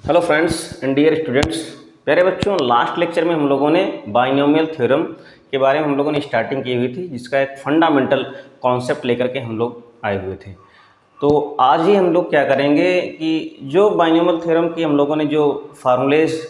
Hello friends and dear students, प्यारे बच्चों, last lecture में हम लोगों ने बाइनोमियल थ्योरम के बारे में हम लोगों ने स्टार्टिंग की हुई थी, जिसका एक फंडामेंटल कॉन्सेप्ट लेकर के हम लोग आए हुए थे। तो आज ही हम लोग क्या करेंगे कि जो बाइनोमियल थ्योरम की हम लोगों ने जो फार्मूलेज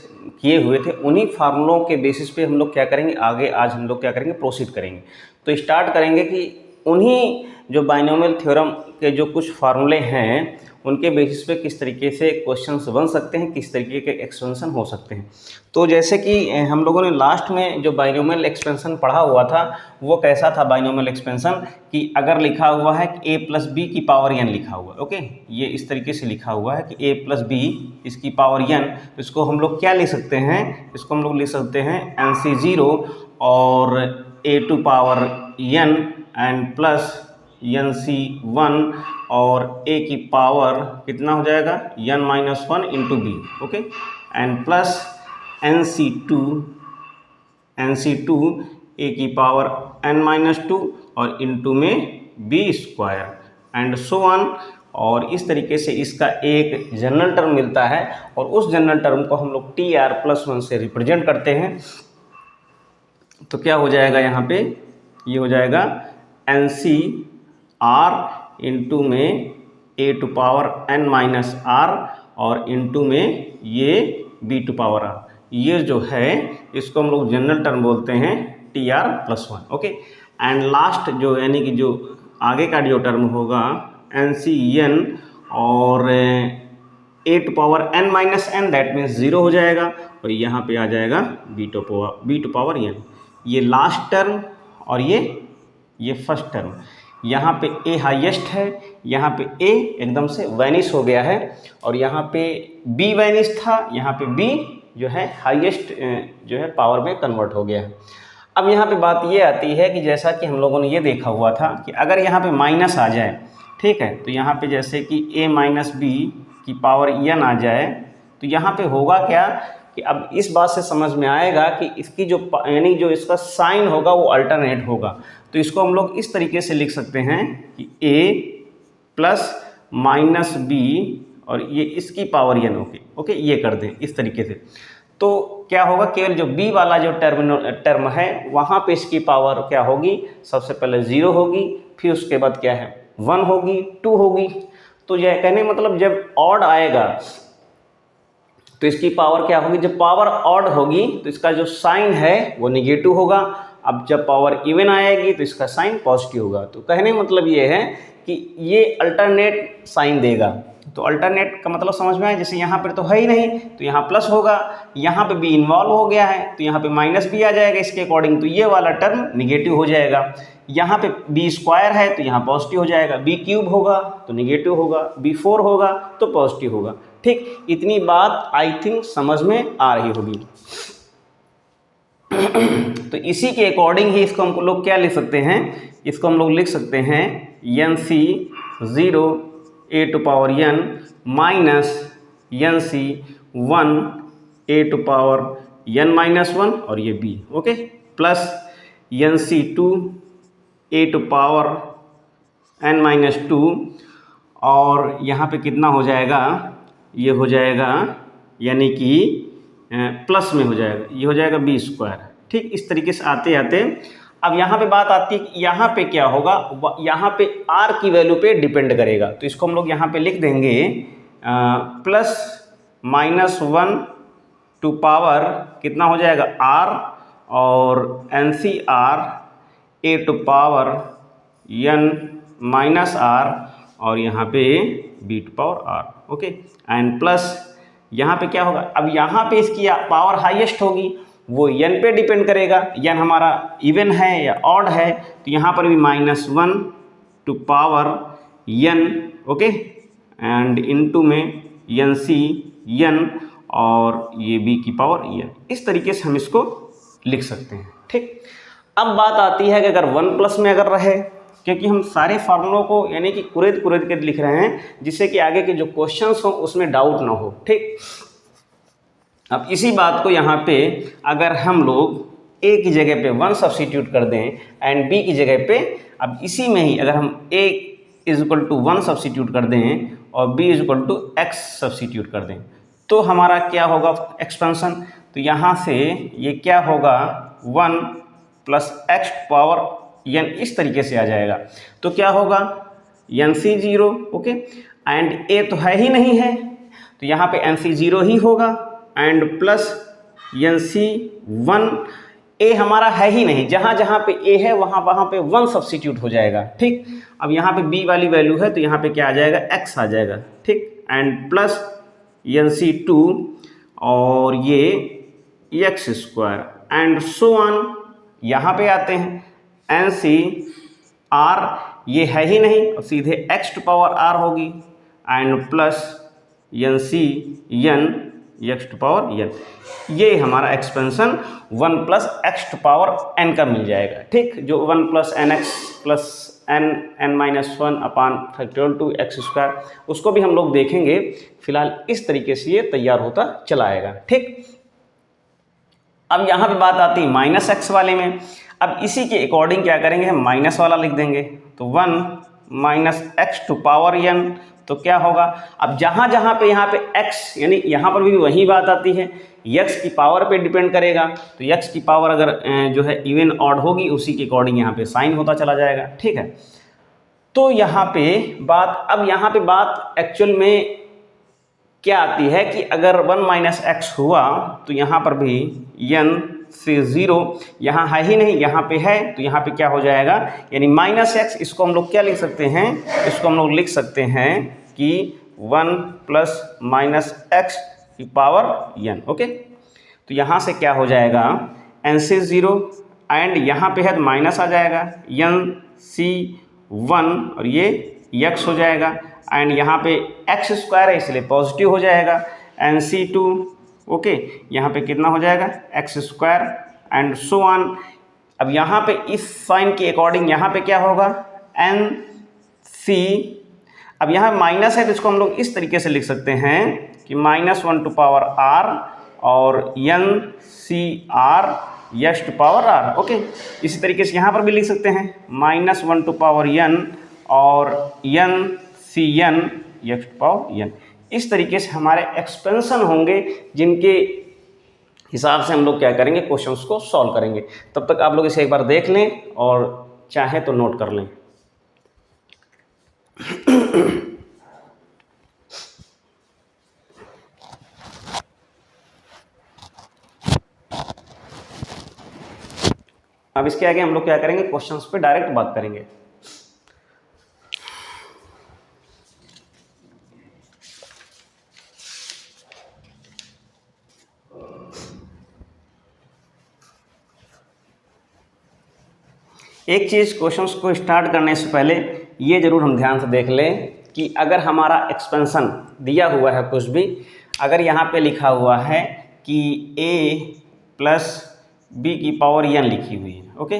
किए हुए थे, उन्हीं फार्मूलों के बेसिस पे हम लोग क्या करेंगे, आगे आज हम लोग क्या करेंगे, प्रोसीड करेंगे। तो स्टार्ट करेंगे कि उन्हीं जो बाइनोमियल थ्योरम के जो कुछ फार्मूले हैं, उनके बेसिस पे किस तरीके से क्वेश्चंस बन सकते हैं, किस तरीके के एक्सपेंशन हो सकते हैं। तो जैसे कि हम लोगों ने लास्ट में जो बाइनोमियल एक्सपेंशन पढ़ा हुआ था, वो कैसा था बाइनोमियल एक्सपेंशन कि अगर लिखा हुआ है कि a प्लस बी की पावर n लिखा हुआ है, ओके, ये इस तरीके से लिखा हुआ है कि a प्लस बी इसकी पावर n, तो इसको हम लोग क्या लिख सकते हैं, इसको हम लोग लिख सकते हैं NC0 और a to power n and plus NC1 और a की पावर कितना हो जाएगा n माइनस वन इंटू बी, okay, and plus NC2 a की पावर n माइनस टू और इंटू में b square and so on. और इस तरीके से इसका एक जनरल टर्म मिलता है और उस जनरल टर्म को हम लोग TR+1 से रिप्रेजेंट करते हैं। तो क्या हो जाएगा यहाँ पे, ये हो जाएगा NCR इंटू में a to power n minus r और इंटू में ये b टू पावर r। ये जो है इसको हम लोग जनरल टर्म बोलते हैं TR+1, ओके। एंड लास्ट जो यानी कि जो आगे का जो टर्म होगा NCN और a to power n minus n, that means 0 हो जाएगा और यहाँ पे आ जाएगा b टू पावर n। ये लास्ट टर्म और ये फर्स्ट टर्म, यहाँ पे a हाईएस्ट है, यहाँ पे a एकदम से वैनिश हो गया है और यहाँ पे b वैनिश था, यहाँ पे b जो है हाईएस्ट जो है पावर में कन्वर्ट हो गया है। अब यहाँ पे बात ये आती है कि जैसा कि हम लोगों ने ये देखा हुआ था कि अगर यहाँ पे माइनस आ जाए, ठीक है, तो यहाँ पे जैसे कि a माइनस बी की पावर n आ जाए, तो यहाँ पे होगा क्या कि अब इस बात से समझ में आएगा कि इसकी जो यानी जो इसका साइन होगा वो अल्टरनेट होगा। तो इसको हम लोग इस तरीके से लिख सकते हैं कि a प्लस माइनस बी और ये इसकी पावर n, ओके, ये कर दें इस तरीके से। तो क्या होगा, केवल जो b वाला जो टर्म है वहाँ पे इसकी पावर क्या होगी, सबसे पहले 0 होगी, फिर उसके बाद क्या है 1 होगी, 2 होगी। तो यह कहने मतलब जब ऑड आएगा तो इसकी पावर क्या होगी, जब पावर ऑड होगी तो इसका जो साइन है वो निगेटिव होगा। अब जब पावर इवन आएगी तो इसका साइन पॉजिटिव होगा। तो कहने मतलब ये है कि ये अल्टरनेट साइन देगा। तो अल्टरनेट का मतलब समझ में आया, जैसे यहाँ पर तो है ही नहीं तो यहाँ प्लस होगा, यहाँ पे बी इन्वॉल्व हो गया है तो यहाँ पे माइनस बी आ जाएगा इसके अकॉर्डिंग, तो ये वाला टर्म निगेटिव हो जाएगा। यहाँ पे बी स्क्वायर है तो यहाँ पॉजिटिव हो जाएगा, बी क्यूब होगा तो निगेटिव होगा, B4 होगा तो पॉजिटिव होगा। ठीक, इतनी बात आई थिंक समझ में आ रही होगी। तो इसी के अकॉर्डिंग ही इसको हम लोग क्या लिख सकते हैं, इसको हम लोग लिख सकते हैं NC0 a to power n minus NC1 a to power n minus 1 और ये b, okay, plus NC2 a to power n minus 2 और यहाँ पे कितना हो जाएगा, ये हो जाएगा यानी कि प्लस में हो जाएगा, ये हो जाएगा b स्क्वायर। ठीक, इस तरीके से आते आते अब यहाँ पे बात आती है कि यहाँ पे क्या होगा, यहाँ पे r की वैल्यू पे डिपेंड करेगा। तो इसको हम लोग यहाँ पे लिख देंगे प्लस माइनस 1 टू पावर कितना हो जाएगा r और NCR a to power n minus r और यहाँ पे b to power r, okay, and plus यहाँ पे क्या होगा, अब यहाँ पे इसकी पावर हाईएस्ट होगी, वो n पे डिपेंड करेगा, n हमारा इवन है या ऑड है, तो यहाँ पर भी -1 to power n, okay, and into में NCn और ये b की पावर n। इस तरीके से हम इसको लिख सकते हैं। ठीक, अब बात आती है कि अगर 1 प्लस में अगर रहे, क्योंकि हम सारे फार्मूलों को यानी कि कुरेद के लिख रहे हैं जिससे कि आगे के जो क्वेश्चंस हो उसमें डाउट ना हो। ठीक, अब इसी बात को यहाँ पे अगर हम लोग a की जगह पे 1 सब्स्टिट्यूट कर दें एंड b की जगह पे, अब इसी में ही अगर हम a is equal to 1 substitute कर दें और b is equal to x substitute कर दें, तो हमारा क्या होगा एक्सपेंशन, तो यहाँ से ये क्या होगा 1 प्लस एक्स पावर n इस तरीके से आ जाएगा। तो क्या होगा NC 0, ओके, एंड a तो है ही नहीं है तो यहाँ पे NC 0 ही होगा, एंड प्लस NC 1, a हमारा है ही नहीं, जहाँ जहाँ पे a है वहाँ पे 1 सब्सिट्यूट हो जाएगा, ठीक। अब यहाँ पे b वाली वैल्यू है तो यहाँ पे क्या आ जाएगा x आ जाएगा, ठीक, एंड प्लस NC 2 और ये x square and so on. यहाँ पे आते हैं NC R, ये है ही नहीं और सीधे x टू पावर r होगी, and plus NC n x to power n। ये हमारा expansion 1 plus x to power n का मिल जाएगा, ठीक, जो 1 plus nx plus n minus 1 upon factorial two x square, उसको भी हम लोग देखेंगे। फिलहाल इस तरीके से ये तैयार होता चला आएगा, ठीक। अब यहाँ पे बात आती है माइनस एक्स वाले में। अब इसी के अकॉर्डिंग क्या करेंगे, हम माइनस वाला लिख देंगे, तो 1 minus x to power n, तो क्या होगा, अब जहाँ जहाँ पे यहाँ पे x, यानी यहाँ पर भी वही बात आती है, x की पावर पे डिपेंड करेगा, तो x की पावर अगर जो है इवन ऑड होगी उसी के अकॉर्डिंग यहाँ पे साइन होता चला जाएगा, ठीक है। तो यहाँ पे बात, अब यहाँ पे बात एक्चुअल में क्या आती है कि अगर 1 माइनस एक्स हुआ तो यहाँ पर भी n से 0, यहाँ है ही नहीं, यहाँ पे है, तो यहाँ पे क्या हो जाएगा, यानी माइनस एक्स, इसको हम लोग क्या लिख सकते हैं, इसको हम लोग लिख सकते हैं कि 1 प्लस माइनस एक्स की पावर n, ओके। तो यहाँ से क्या हो जाएगा n से 0, एंड यहाँ पे है तो माइनस आ जाएगा NC 1 और ये x हो जाएगा, एंड यहाँ पे एक्स स्क्वायर है इसलिए पॉजिटिव हो जाएगा, NC 2, ओके, यहाँ पे कितना हो जाएगा x square and so on. अब यहाँ पे इस साइन के अकॉर्डिंग यहाँ पे क्या होगा NC, अब यहाँ माइनस है तो इसको हम लोग इस तरीके से लिख सकते हैं कि -1 टू पावर r और NCR x to power r, okay. इसी तरीके से यहाँ पर भी लिख सकते हैं -1 टू पावर n और NCN x to power n। इस तरीके से हमारे एक्सपेंशन होंगे जिनके हिसाब से हम लोग क्या करेंगे, क्वेश्चंस को सॉल्व करेंगे। तब तक आप लोग इसे एक बार देख लें और चाहे तो नोट कर लें। अब इसके आगे हम लोग क्या करेंगे, क्वेश्चंस पे डायरेक्ट बात करेंगे। एक चीज़ क्वेश्चंस को स्टार्ट करने से पहले ये ज़रूर हम ध्यान से देख लें कि अगर हमारा एक्सपेंशन दिया हुआ है कुछ भी, अगर यहाँ पे लिखा हुआ है कि a प्लस बी की पावर n लिखी हुई है, ओके,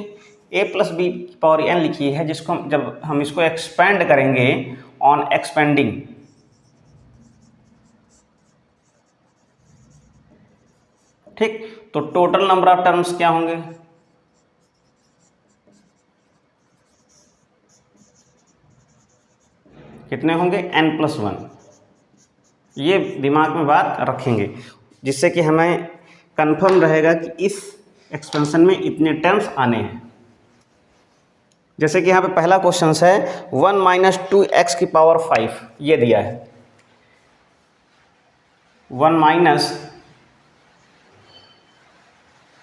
a प्लस बी की पावर n लिखी है, जिसको जब हम इसको एक्सपेंड करेंगे ऑन एक्सपेंडिंग, ठीक, तो टोटल नंबर ऑफ टर्म्स क्या होंगे, कितने होंगे n+1। ये दिमाग में बात रखेंगे जिससे कि हमें कंफर्म रहेगा कि इस एक्सपेंशन में इतने टर्म्स आने हैं। जैसे कि यहाँ पे पहला क्वेश्चन है 1 माइनस 2x की पावर 5, ये दिया है 1 माइनस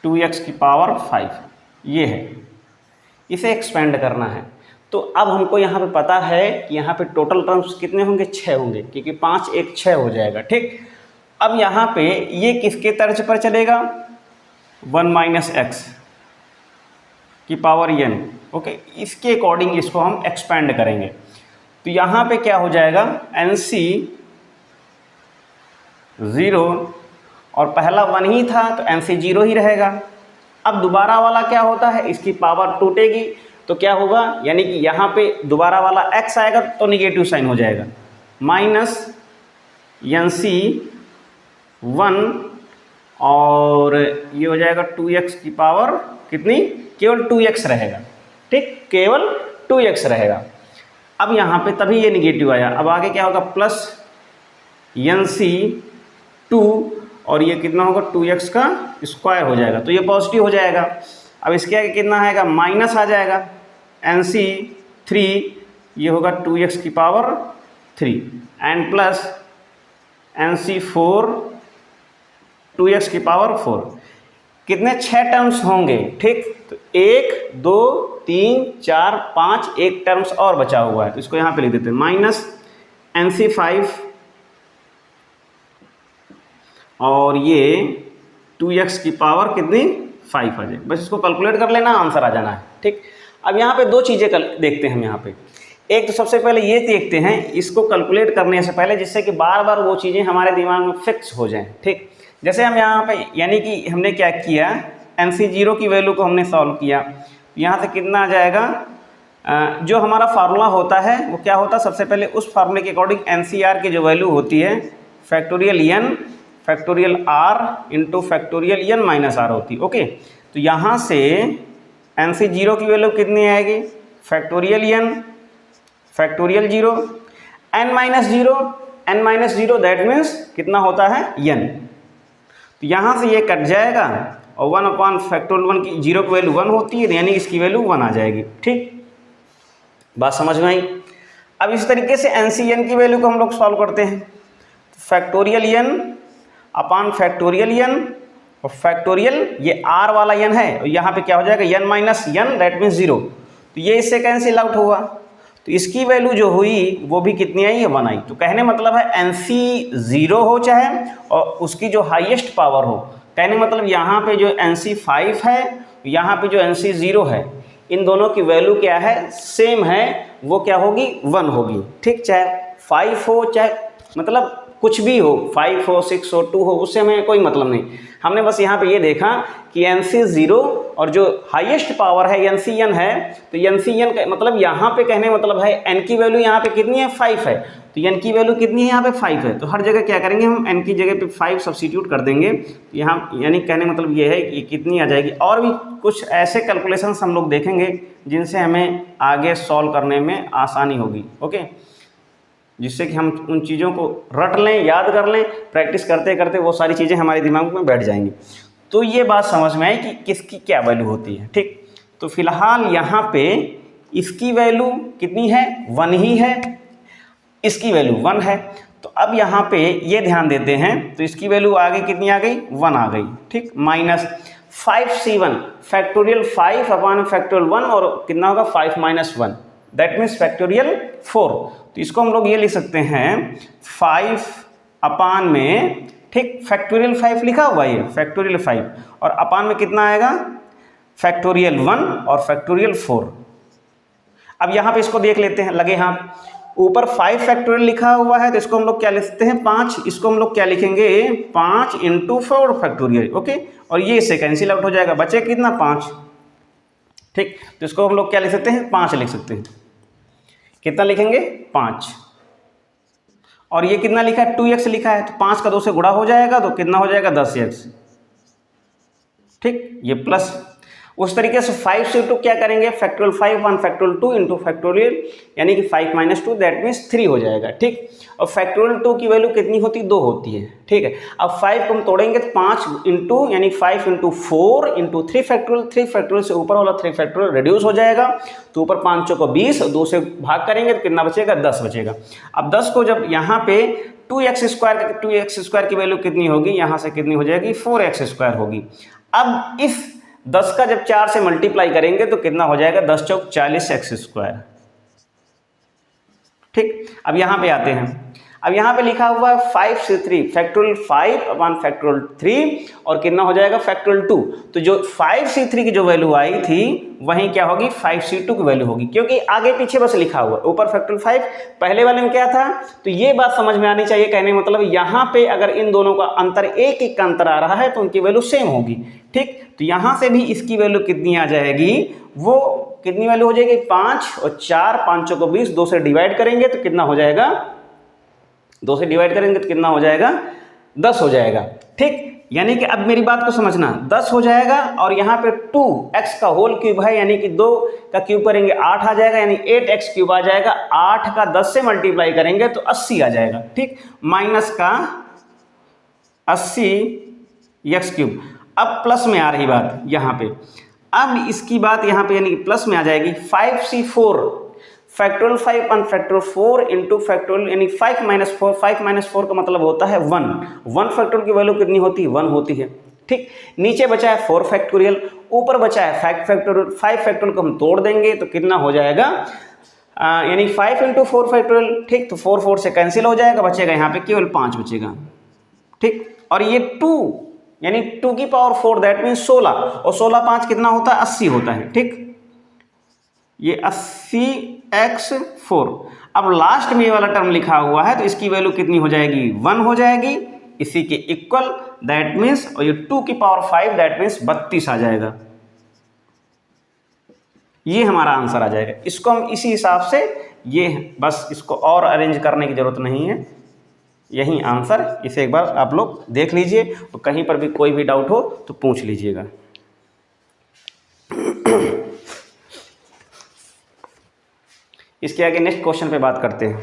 2x की पावर 5, ये है, इसे एक्सपेंड करना है। तो अब हमको यहाँ पे पता है कि यहाँ पे टोटल टर्म्स कितने होंगे, 6 होंगे, क्योंकि 5 1 6 हो जाएगा, ठीक। अब यहाँ पे ये किसके तर्ज पर चलेगा, 1 माइनस एक्स की पावर n, ओके, इसके अकॉर्डिंग इसको हम एक्सपेंड करेंगे। तो यहाँ पे क्या हो जाएगा NC 0 और पहला 1 ही था तो NC 0 ही रहेगा। अब दोबारा वाला क्या होता है, इसकी पावर टूटेगी तो क्या होगा, यानी कि यहाँ पे दोबारा वाला x आएगा तो निगेटिव साइन हो जाएगा, माइनस NC 1 और ये हो जाएगा 2x की पावर कितनी, केवल 2x रहेगा, ठीक, केवल 2x रहेगा। अब यहाँ पे तभी ये निगेटिव आया, अब आगे क्या होगा प्लस NC 2 और ये कितना होगा 2x का स्क्वायर हो जाएगा, तो ये पॉजिटिव हो जाएगा। अब इसके आगे कितना आएगा, माइनस आ जाएगा, NC3 ये होगा 2x की power 3 and plus NC4 2x की पावर 4। कितने 6 टर्म्स होंगे, ठीक। तो 1 2 3 4 5 एक टर्म्स और बचा हुआ है, तो इसको यहाँ पे लिख देते हैं माइनस NC5 और ये 2x की पावर कितनी 5 आ जाए। बस इसको कैलकुलेट कर लेना, आंसर आ जाना है, ठीक। अब यहाँ पे दो चीज़ें देखते हैं हम यहाँ पे। एक तो सबसे पहले ये देखते हैं इसको कैलकुलेट करने से पहले, जिससे कि बार बार वो चीज़ें हमारे दिमाग में फिक्स हो जाएं, ठीक। जैसे हम यहाँ पे यानी कि हमने क्या किया, NC0 की वैल्यू को हमने सॉल्व किया, यहाँ से कितना आ जाएगा, जो हमारा फार्मूला होता है वो क्या होता है, सबसे पहले उस फार्मूले के अकॉर्डिंग NCR की जो वैल्यू होती है factorial n factorial r into factorial n minus r होती है, ओके। तो यहाँ से NC0 की वैल्यू कितनी आएगी, factorial n factorial 0 n minus 0 that means कितना होता है n। तो यहाँ से ये कट जाएगा और 1 अपॉन फैक्टोरियल 1 की 0 की वैल्यू 1 होती है, यानी इसकी वैल्यू 1 आ जाएगी, ठीक। बात समझ में आई। अब इस तरीके से NCN की वैल्यू को हम लोग सॉल्व करते हैं, factorial n upon factorial n और फैक्टोरियल ये r वाला n है और यहाँ पे क्या हो जाएगा n minus n that means 0, तो ये इससे कैंसिल आउट हुआ, तो इसकी वैल्यू जो हुई वो भी कितनी आई है 1 आई। तो कहने मतलब है NC0 हो चाहे और उसकी जो हाईएस्ट पावर हो, कहने मतलब यहाँ पे जो NC5 है यहाँ पे जो NC0 है, इन दोनों की वैल्यू क्या है, सेम है, वो क्या होगी 1 होगी, ठीक। चाहे 5 हो चाहे मतलब कुछ भी हो, 5 हो 6 हो 2 हो, उससे हमें कोई मतलब नहीं। हमने बस यहाँ पे ये देखा कि NC0 और जो हाईएस्ट पावर है NCN है, तो NCN का मतलब यहाँ पे कहने मतलब है n की वैल्यू यहाँ पे कितनी है 5 है, तो n की वैल्यू कितनी है यहाँ पे 5 है, तो हर जगह क्या करेंगे हम n की जगह पे 5 सब्स्टिट्यूट कर देंगे, तो यहाँ यानी कहने मतलब ये है कि कितनी आ जाएगी। और भी कुछ ऐसे कैलकुलेशंस हम लोग देखेंगे जिनसे हमें आगे सॉल्व करने में आसानी होगी, ओके, जिससे कि हम उन चीज़ों को रट लें, याद कर लें, प्रैक्टिस करते करते वो सारी चीज़ें हमारे दिमाग में बैठ जाएंगी। तो ये बात समझ में आई कि किसकी क्या वैल्यू होती है, ठीक। तो फिलहाल यहाँ पे इसकी वैल्यू कितनी है 1 ही है, इसकी वैल्यू 1 है, तो अब यहाँ पे ये ध्यान देते हैं, तो इसकी वैल्यू आगे कितनी आ गई 1 आ गई, ठीक। Minus 5C1 factorial 5 upon factorial 1 और कितना होगा 5 माइनस 1 दैट मीन्स फैक्टोरियल 4। तो इसको हम लोग ये लिख सकते हैं 5 अपान में, ठीक, फैक्टोरियल 5 लिखा हुआ है फैक्टोरियल 5 और अपान में कितना आएगा फैक्टोरियल 1 और फैक्टोरियल 4। अब यहाँ पे इसको देख लेते हैं लगे हाथ, ऊपर 5 फैक्टोरियल लिखा हुआ है तो इसको हम लोग क्या लिखते हैं 5, इसको हम लोग क्या लिखेंगे 5 इंटू 4 फैक्टोरियल, ओके, और ये इससे कैंसिल आउट हो जाएगा, बचे कितना 5, ठीक। तो इसको हम लोग क्या लिख सकते हैं 5 लिख सकते हैं, कितना लिखेंगे 5, और ये कितना लिखा है 2x लिखा है, तो 5 का 2 से गुणा हो जाएगा तो कितना हो जाएगा 10x, ठीक, ये प्लस। उस तरीके से 5 से 2 क्या करेंगे factorial 5 on factorial 2 into factorial यानी कि 5 माइनस 2 दैट मीन्स 3 हो जाएगा, ठीक। और फैक्टोरियल 2 की वैल्यू कितनी होती है 2 होती है, ठीक है। अब 5 को हम तोड़ेंगे तो 5 इंटू यानी 5 इंटू 4 इंटू 3 फैक्टोरियल से ऊपर वाला 3 फैक्टोरियल रिड्यूस हो जाएगा, तो ऊपर 5 को 20 और 2 से भाग करेंगे तो कितना बचेगा 10 बचेगा। अब 10 को जब यहाँ पे 2x स्क्वायर की वैल्यू कितनी होगी, यहाँ से कितनी हो जाएगी 4x स्क्वायर होगी। अब इस 10 का जब 4 से मल्टीप्लाई करेंगे तो कितना हो जाएगा 10 चौक 40x स्क्वायर, ठीक। अब यहाँ पे आते हैं, अब यहाँ पे लिखा हुआ है 5 से 3 फैक्टोरियल 5 अपॉन फैक्टोरियल 3 और कितना हो जाएगा फैक्टोरियल 2, तो जो 5C3 की जो वैल्यू आई थी वहीं क्या होगी 5C2 की वैल्यू होगी, क्योंकि आगे पीछे बस लिखा हुआ है, ऊपर फैक्टोरियल 5 पहले वाले में क्या था। तो ये बात समझ में आनी चाहिए, कहने मतलब यहाँ पे अगर इन दोनों का अंतर एक का अंतर आ रहा है तो उनकी वैल्यू सेम होगी, ठीक। तो यहाँ से भी इसकी वैल्यू कितनी आ जाएगी, वो कितनी वैल्यू हो जाएगी 5 और 4 5 को 20 2 से डिवाइड करेंगे तो कितना हो जाएगा 2 से डिवाइड करेंगे तो कितना हो जाएगा 10 हो जाएगा, ठीक। यानी कि अब मेरी बात को समझना 10 हो जाएगा और यहाँ पे 2x का होल क्यूब है यानी कि 2 का क्यूब करेंगे 8 आ जाएगा, यानी 8x क्यूब आ जाएगा, 8 का 10 से मल्टीप्लाई करेंगे तो 80 आ जाएगा, ठीक। माइनस का 80 एक्स क्यूब। अब प्लस में आ रही बात यहाँ पे, अब इसकी बात यहाँ पे यानी कि प्लस में आ जाएगी 5c4 फैक्टोरियल 5 और फैक्टोरियल 4 इंटू फैक्टोरियल यानी 5 माइनस 4, 5 माइनस 4 का मतलब होता है 1, 1 फैक्टोरियल की वैल्यू कितनी होती है 1 होती है। ठीक, नीचे बचा है 4 फैक्टोरियल, ऊपर बचा है 5 फैक्टोरियल, 5 फैक्टोरियल को हम तोड़ देंगे तो कितना हो जाएगा यानी 5 इंटू 4 फैक्टोरियल। ठीक, तो 4 4 से कैंसिल हो जाएगा, बचेगा यहाँ पे केवल 5 बचेगा। ठीक, और ये 2 यानी 2 की पावर 4 दैट मीन 16, और 16 5 कितना होता है 80 होता है। ठीक, ये 80x4। अब लास्ट में ये वाला टर्म लिखा हुआ है तो इसकी वैल्यू कितनी हो जाएगी 1 हो जाएगी, इसी के इक्वल दैट मीन्स, और ये 2 की पावर 5 दैट मीन्स 32 आ जाएगा। ये हमारा आंसर आ जाएगा। इसको हम इसी हिसाब से, ये बस इसको और अरेंज करने की जरूरत नहीं है, यही आंसर। इसे एक बार आप लोग देख लीजिए और कहीं पर भी कोई भी डाउट हो तो पूछ लीजिएगा। इसके आगे नेक्स्ट क्वेश्चन पे बात करते हैं।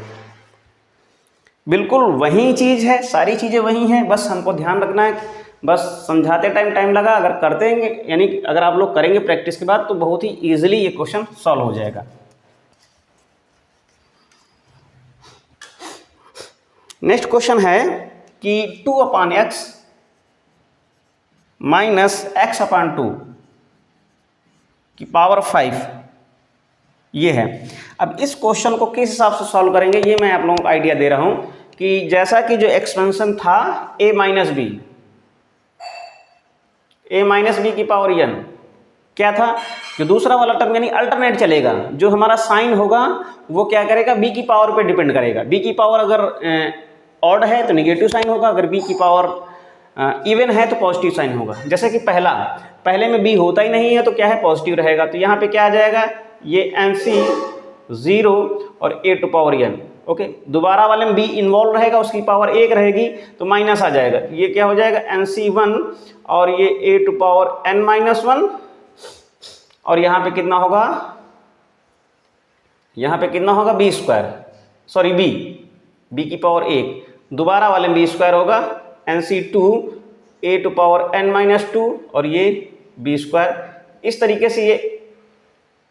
बिल्कुल वही चीज़ है, सारी चीज़ें वही हैं, बस हमको ध्यान रखना है, बस समझाते टाइम लगा, अगर करते हैं यानी अगर आप लोग करेंगे प्रैक्टिस के बाद तो बहुत ही ईजिली ये क्वेश्चन सॉल्व हो जाएगा। नेक्स्ट क्वेश्चन है कि 2/x माइनस x/2 की पावर 5 ये है। अब इस क्वेश्चन को किस हिसाब से सॉल्व करेंगे ये मैं आप लोगों को आइडिया दे रहा हूं कि जैसा कि जो एक्सपेंशन था a माइनस बी की पावर n क्या था, जो दूसरा वाला टर्म यानी अल्टरनेट चलेगा, जो हमारा साइन होगा वो क्या करेगा b की पावर पे डिपेंड करेगा। b की पावर अगर ऑड है तो निगेटिव साइन होगा, अगर b की पावर इवन है तो पॉजिटिव साइन होगा। जैसे कि पहले में b होता ही नहीं है तो क्या है पॉजिटिव रहेगा, तो यहाँ पे क्या आ जाएगा ये NC 0 और a to power n। Okay, दोबारा वाले में b इन्वॉल्व रहेगा, उसकी पावर 1 रहेगी तो माइनस आ जाएगा, ये क्या हो जाएगा NC 1 और ये a to power n minus 1, और यहाँ पे कितना होगा, यहाँ पे कितना होगा b स्क्वायर, सॉरी b की पावर 1, दोबारा वाले में b स्क्वायर होगा NC 2 a to power n minus 2 और ये b स्क्वायर। इस तरीके से ये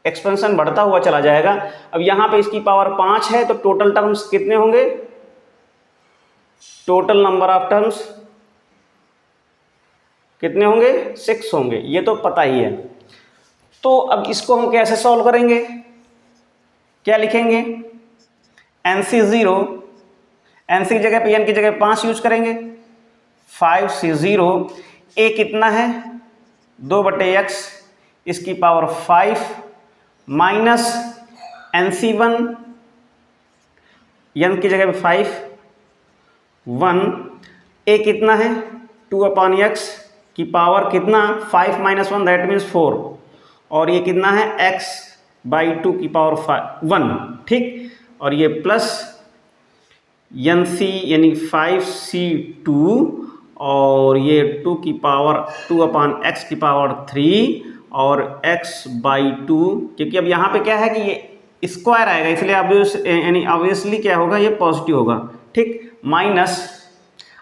एक्सपेंशन बढ़ता हुआ चला जाएगा। अब यहाँ पे इसकी पावर 5 है तो टोटल टर्म्स कितने होंगे, टोटल नंबर ऑफ टर्म्स कितने होंगे 6 होंगे, ये तो पता ही है। तो अब इसको हम कैसे सॉल्व करेंगे, क्या लिखेंगे NC 0, NC की जगह पे n की जगह 5 यूज करेंगे, 5C0 a कितना है 2/x इसकी पावर 5 माइनस NC1 n की जगह पे 5 1 a कितना है 2/x की पावर कितना 5 माइनस 1 दैट मीन्स 4, और ये कितना है x/2 की पावर 1। ठीक, और ये प्लस NC यानी 5C2 और ये 2 की पावर 2/x की पावर 3 और x/2, क्योंकि अब यहाँ पे क्या है कि ये स्क्वायर आएगा इसलिए यानी ऑब्वियसली क्या होगा ये पॉजिटिव होगा। ठीक, माइनस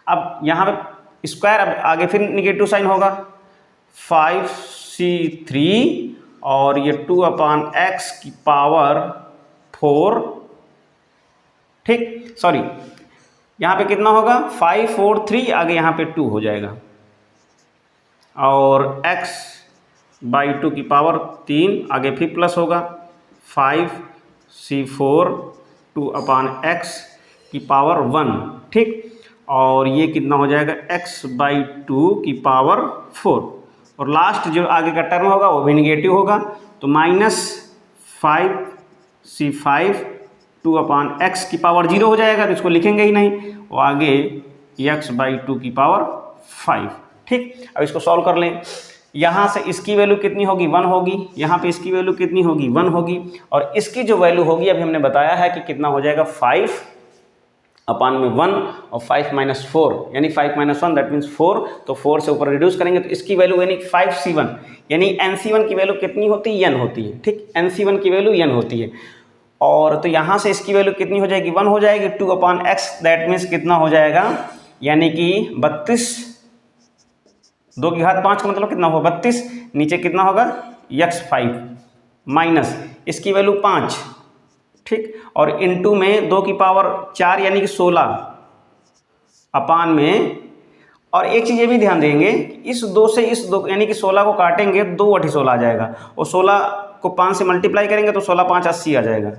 अब यहाँ पे स्क्वायर, अब आगे फिर निगेटिव साइन होगा 5C3 और ये 2/x की पावर 4। ठीक, सॉरी यहाँ पे कितना होगा 5 4 3, आगे यहाँ पे 2 हो जाएगा, और x/2 की पावर 3 आगे फिर प्लस होगा 5C4 2/x की पावर 1। ठीक, और ये कितना हो जाएगा x/2 की पावर 4, और लास्ट जो आगे का टर्म होगा वो भी निगेटिव होगा तो माइनस 5C5 2/x की पावर 0 हो जाएगा, तो इसको लिखेंगे ही नहीं, वो आगे x/2 की पावर 5। ठीक, अब इसको सॉल्व कर लें, यहाँ से इसकी वैल्यू कितनी होगी 1 होगी, यहाँ पे इसकी वैल्यू कितनी होगी 1 होगी, और इसकी जो वैल्यू होगी अभी हमने बताया है कि कितना हो जाएगा 5/1 और 5 माइनस 4 यानी 5 माइनस 1 दैट मीन्स 4, तो 4 से ऊपर रिड्यूस करेंगे तो इसकी वैल्यू यानी 5C1 यानी NC1 की वैल्यू कितनी होती है n होती है। ठीक, NC1 की वैल्यू n होती है, और तो यहाँ से इसकी वैल्यू कितनी हो जाएगी 1 हो जाएगी 2/x दैट मीन्स कितना हो जाएगा यानी कि 32, 2 की घात 5 का मतलब कितना होगा 32, नीचे कितना होगा x5 माइनस इसकी वैल्यू 5, ठीक, और इनटू में 2 की पावर 4 यानी कि 16 अपान में, और एक चीज़ ये भी ध्यान देंगे इस 2 से इस 2 यानी कि 16 को काटेंगे 2 × 16 आ जाएगा, और 16 को 5 से मल्टीप्लाई करेंगे तो 16 × 5 = 80 आ जाएगा,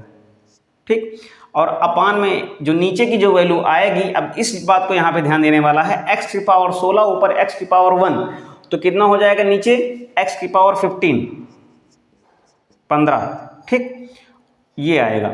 ठीक। और अपान में जो नीचे की जो वैल्यू आएगी, अब इस बात को यहाँ पे ध्यान देने वाला है, x की पावर 16 ऊपर x की पावर 1, तो कितना हो जाएगा नीचे x की पावर 15, ठीक, ये आएगा।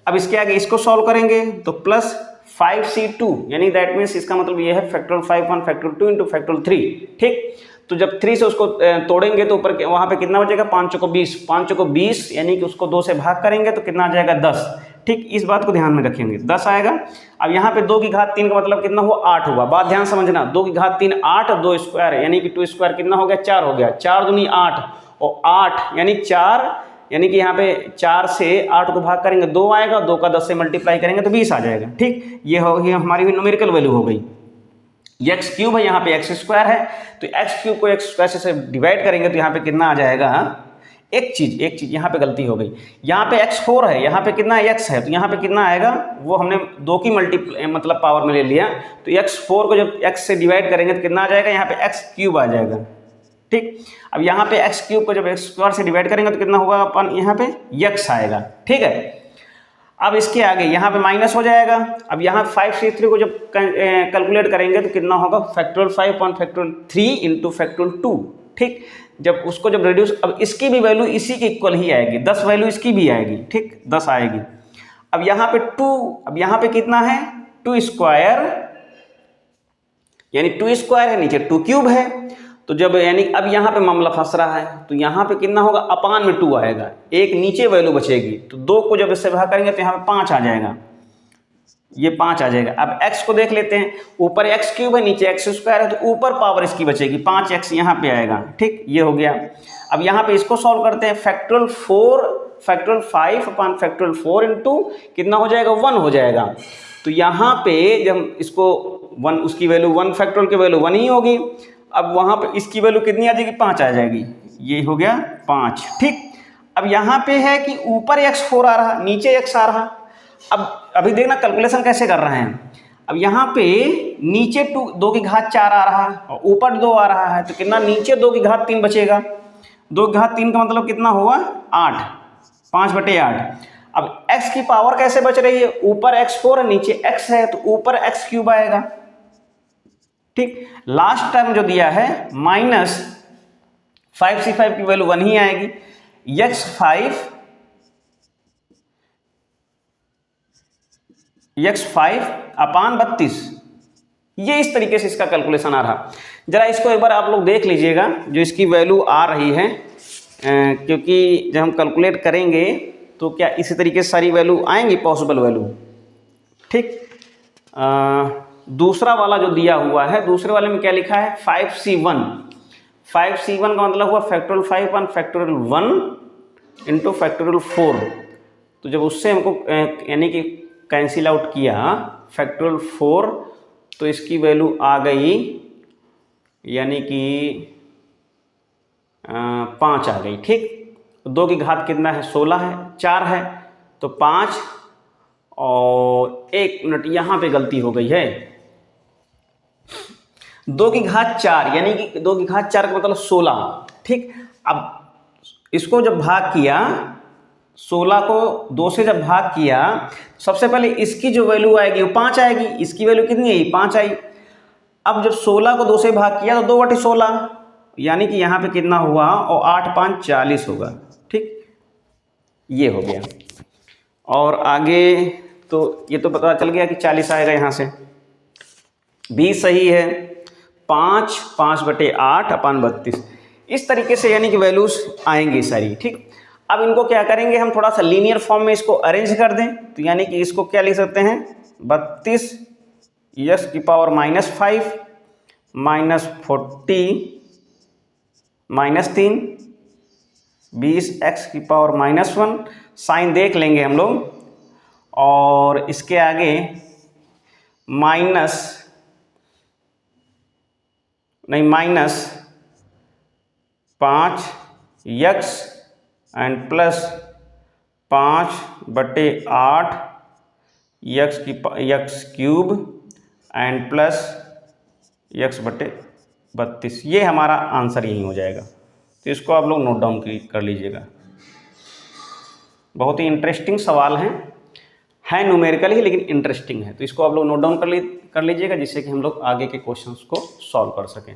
अब इसके आगे इसको सॉल्व करेंगे तो प्लस 5c2 यानी दैट मीन्स इसका मतलब ये है फैक्टोरियल 5 1 फैक्टोरियल 2 इंटू फैक्टोरियल 3, ठीक। तो जब 3 से उसको तोड़ेंगे तो ऊपर वहाँ पे कितना बचेगा 5 चौको 20, 5 चौको 20 यानी कि उसको 2 से भाग करेंगे तो कितना आ जाएगा 10, ठीक। इस बात को ध्यान में रखेंगे 10 आएगा। अब यहाँ पे 2 की घात 3 का मतलब कितना हुआ 8 हुआ, बात ध्यान समझना, 2 की घात 3 8, 2 स्क्वायर यानी कि 2 स्क्वायर कितना हो गया 4 हो गया, 4 दूनी 8 और 8 यानी 4, यानी कि यहाँ पे 4 से 8 को भाग करेंगे 2 आएगा, 2 का 10 से मल्टीप्लाई करेंगे तो 20 आ जाएगा, ठीक। ये होगी हमारी न्यूमेरिकल वैल्यू हो गई। एक्स क्यूब है, यहाँ पे एक्स स्क्वायर है, तो एक्स क्यूब को एक्स स्क्वायर से डिवाइड करेंगे तो यहाँ पे कितना आ जाएगा, एक चीज यहाँ पे गलती हो गई, यहाँ पे x4 है, यहाँ पे कितना x है, तो यहाँ पे कितना आएगा, वो हमने 2 की मतलब पावर में ले लिया, तो x4 को जब x से डिवाइड करेंगे तो कितना आ जाएगा, यहाँ पे x क्यूब आ जाएगा, ठीक। अब यहाँ पे x क्यूब को जब x स्क्वायर से डिवाइड करेंगे तो कितना होगा अपन, यहाँ पे x आएगा, ठीक है। अब इसके आगे यहाँ पे माइनस हो जाएगा। अब यहाँ 5c3 को जब कैलकुलेट करेंगे तो कितना होगा फैक्टोरियल 5 / फैक्टोरियल 3 इंटू फैक्टोरियल 2, ठीक। जब उसको जब रिड्यूस, अब इसकी भी वैल्यू इसी के इक्वल ही आएगी, 10 वैल्यू इसकी भी आएगी, ठीक, 10 आएगी। अब यहाँ पे 2, अब यहाँ पे कितना है 2 स्क्वायर यानी 2 स्क्वायर है, नीचे 2 क्यूब है, तो जब यानी अब यहाँ पे मामला फंस रहा है, तो यहाँ पे कितना होगा अपान में 2 आएगा, एक नीचे वैल्यू बचेगी, तो 2 को जब इससे भाग करेंगे तो यहाँ पे 5 आ जाएगा, ये 5 आ जाएगा। अब x को देख लेते हैं, ऊपर x क्यूब है, नीचे x स्क्वायर है, तो ऊपर पावर इसकी बचेगी 5x यहाँ पे आएगा, ठीक, ये हो गया। अब यहाँ पे इसको सॉल्व करते हैं, फैक्टोरियल 5 / फैक्टोरियल 4 इंटू कितना हो जाएगा 1 हो जाएगा, तो यहाँ पे जब इसको 1, उसकी वैल्यू 1 फैक्टोरियल की वैल्यू 1 ही होगी, अब वहाँ पे इसकी वैल्यू कितनी आ जाएगी 5 आ जाएगी, ये हो गया 5, ठीक। अब यहाँ पे है कि ऊपर x4 आ रहा, नीचे x आ रहा। अब अभी देखना कैलकुलेशन कैसे कर रहे हैं। अब यहाँ पे नीचे 2 की घात 4 आ रहा है और ऊपर 2 आ रहा है, तो कितना नीचे 2 की घात 3 बचेगा, 2 की घात 3 का मतलब कितना होगा 8, 5/8। अब x की पावर कैसे बच रही है, ऊपर x4 है, नीचे x है, तो ऊपर x क्यूब आएगा, ठीक। लास्ट टर्म जो दिया है माइनस 5c5 की वैल्यू 1 ही आएगी, x5 अपान 32, ये इस तरीके से इसका कैलकुलेशन आ रहा। जरा इसको एक बार आप लोग देख लीजिएगा जो इसकी वैल्यू आ रही है, क्योंकि जब हम कैलकुलेट करेंगे तो क्या इसी तरीके से सारी वैल्यू आएंगी, पॉसिबल वैल्यू, ठीक। दूसरा वाला जो दिया हुआ है, दूसरे वाले में क्या लिखा है 5c1 का मतलब हुआ फैक्टोरियल 5 / फैक्टोरियल 1 इंटू फैक्टोरियल 4, तो जब उससे हमको यानी कि कैंसिल आउट किया फैक्टोरियल 4, तो इसकी वैल्यू आ गई यानी कि 5 आ गई, ठीक। 2 की घात कितना है 16 है, 4 है, तो 5, और 1 मिनट यहाँ पे गलती हो गई है, 2 की घात 4 यानी कि 2 की घात 4 का मतलब 16, ठीक। अब इसको जब भाग किया, 16 को 2 से जब भाग किया, सबसे पहले इसकी जो वैल्यू आएगी वो 5 आएगी, इसकी वैल्यू कितनी आई 5 आई। अब जब 16 को 2 से भाग किया तो 2/16 यानी कि यहाँ पे कितना हुआ, और 8 × 5 = 40 होगा, ठीक, ये हो गया। और आगे तो ये तो पता चल गया कि 40 आएगा, यहाँ से B सही है, 5/8 अपान 32, इस तरीके से यानी कि वैल्यूज आएंगी सारी, ठीक। अब इनको क्या करेंगे हम, थोड़ा सा लीनियर फॉर्म में इसको अरेंज कर दें, तो यानी कि इसको क्या लिख सकते हैं 32 x की पावर -5 -40 -3 20 x की पावर -1, साइन देख लेंगे हम लोग, और इसके आगे माइनस नहीं, minus 5x and plus 5/8 x cube and plus x/32। ये हमारा आंसर यही हो जाएगा। तो इसको आप लोग नोट डाउन कर लीजिएगा। बहुत ही इंटरेस्टिंग सवाल है न्यूमेरिकल ही लेकिन इंटरेस्टिंग है। तो इसको आप लोग नोट डाउन कर लीजिएगा, जिससे कि हम लोग आगे के क्वेश्चंस को सॉल्व कर सकें।